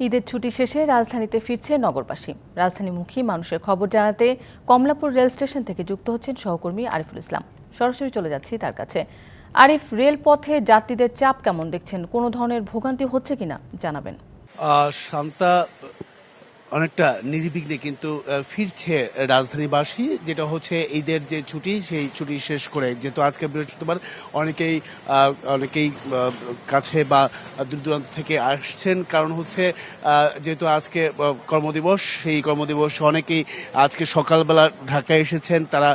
ঈদের ছুটি শেষে রাজধানীতে ফিরছে নগরবাসী। রাজধানীমুখী মানুষের খবর জানাতে কমলাপুর রেল স্টেশন থেকে যুক্ত হচ্ছেন সহকর্মী আরিফুল ইসলাম। সরাসরি চলে যাচ্ছি তার কাছে। আরিফ, রেলপথে যাত্রীদের চাপ কেমন দেখছেন? কোনো ধরনের ভোগান্তি হচ্ছে কিনা জানাবেন। শান্তা, অনেকটা নির্বিঘ্নে কিন্তু ফিরছে রাজধানীবাসী, যেটা হচ্ছে ঈদের যে ছুটি সেই ছুটি শেষ করে। যেহেতু আজকে বৃহস্পতিবার, অনেকেই কাছে বা দূর দূরান্ত থেকে আসছেন। কারণ হচ্ছে যেহেতু আজকে কর্মদিবস, সেই কর্মদিবস অনেকেই আজকে সকালবেলা ঢাকায় এসেছেন, তারা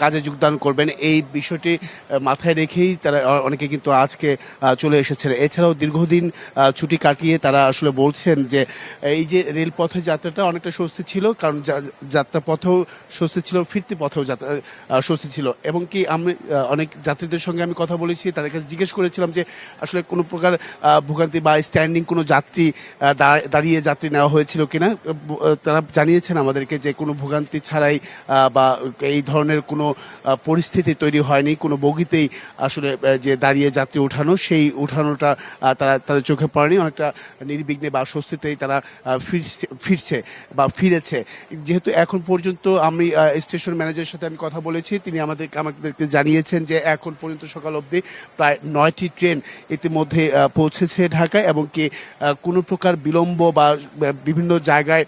কাজে যোগদান করবেন। এই বিষয়টি মাথায় রেখেই তারা অনেকে কিন্তু আজকে চলে এসেছেন। এছাড়াও দীর্ঘদিন ছুটি কাটিয়ে তারা আসলে বলছেন যে এই যে রেলপথে যাত্রাটা অনেকটা স্বস্তি ছিল, কারণ যাত্রা পথেও স্বস্তি ছিল, ফিরতি পথেও স্বস্তি ছিল। এবং কি আমি অনেক যাত্রীদের সঙ্গে আমি কথা বলেছি, তাদের কাছে জিজ্ঞেস করেছিলাম যে আসলে কোনো প্রকার ভোগান্তি বা স্ট্যান্ডিং কোনো যাত্রী দাঁড়িয়ে যাত্রী নেওয়া হয়েছিল কিনা। তারা জানিয়েছেন আমাদেরকে যে কোনো ভোগান্তি ছাড়াই বা এই ধরনের কোনো পরিস্থিতি তৈরি হয়নি, কোনো বগিতেই আসলে যে দাঁড়িয়ে যাত্রী উঠানো, সেই উঠানোটা তাদের চোখে পড়েনি। অনেকটা নির্বিঘ্নে বা স্বস্তিতেই তারা ফিরছে বা ফিরেছে। যেহেতু এখন পর্যন্ত আমি স্টেশন ম্যানেজারের সাথে আমি কথা বলেছি, তিনি আমাদেরকে জানিয়েছেন যে এখন পর্যন্ত সকাল অবধি প্রায় 9টি ট্রেন ইতিমধ্যে পৌঁছেছে ঢাকায়, এবং কি কোনো প্রকার বিলম্ব বা বিভিন্ন জায়গায়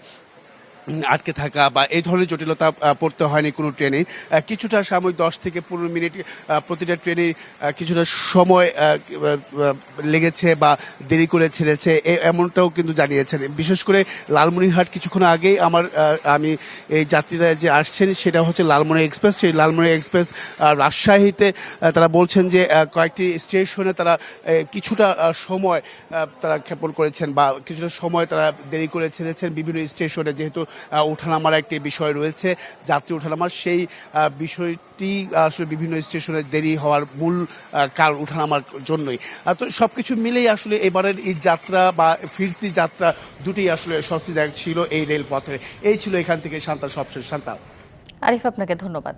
আটকে থাকা বা এই ধরনের জটিলতা পড়তে হয়নি কোনো ট্রেনে। কিছুটা সাময়িক 10 থেকে 15 মিনিট প্রতিটা ট্রেনে কিছুটা সময় লেগেছে বা দেরি করে ছেড়েছে, এমনটাও কিন্তু জানিয়েছেন। বিশেষ করে লালমনিরহাট কিছুক্ষণ আগেই আমি এই যাত্রীরা যে আসছেন সেটা হচ্ছে লালমনি এক্সপ্রেস। সেই লালমনি এক্সপ্রেস রাজশাহীতে তারা বলছেন যে কয়েকটি স্টেশনে তারা কিছুটা সময় তারা ক্ষেপণ করেছেন বা কিছুটা সময় তারা দেরি করে ছেড়েছেন বিভিন্ন স্টেশনে। যেহেতু ওঠানামার একটি বিষয় রয়েছে, যাত্রী ওঠানামার, সেই বিষয়টি আসলে বিভিন্ন স্টেশনে দেরি হওয়ার মূল কারণ ওঠানামার জন্যই। তো সবকিছু মিলেই আসলে এবারের এই যাত্রা বা ফিরতি যাত্রা দুটি আসলে স্বস্তিদায়ক ছিল এই রেলপথে। এই ছিল এখান থেকে শান্তা সবশেষ। শান্তা। আরিফ, আপনাকে ধন্যবাদ।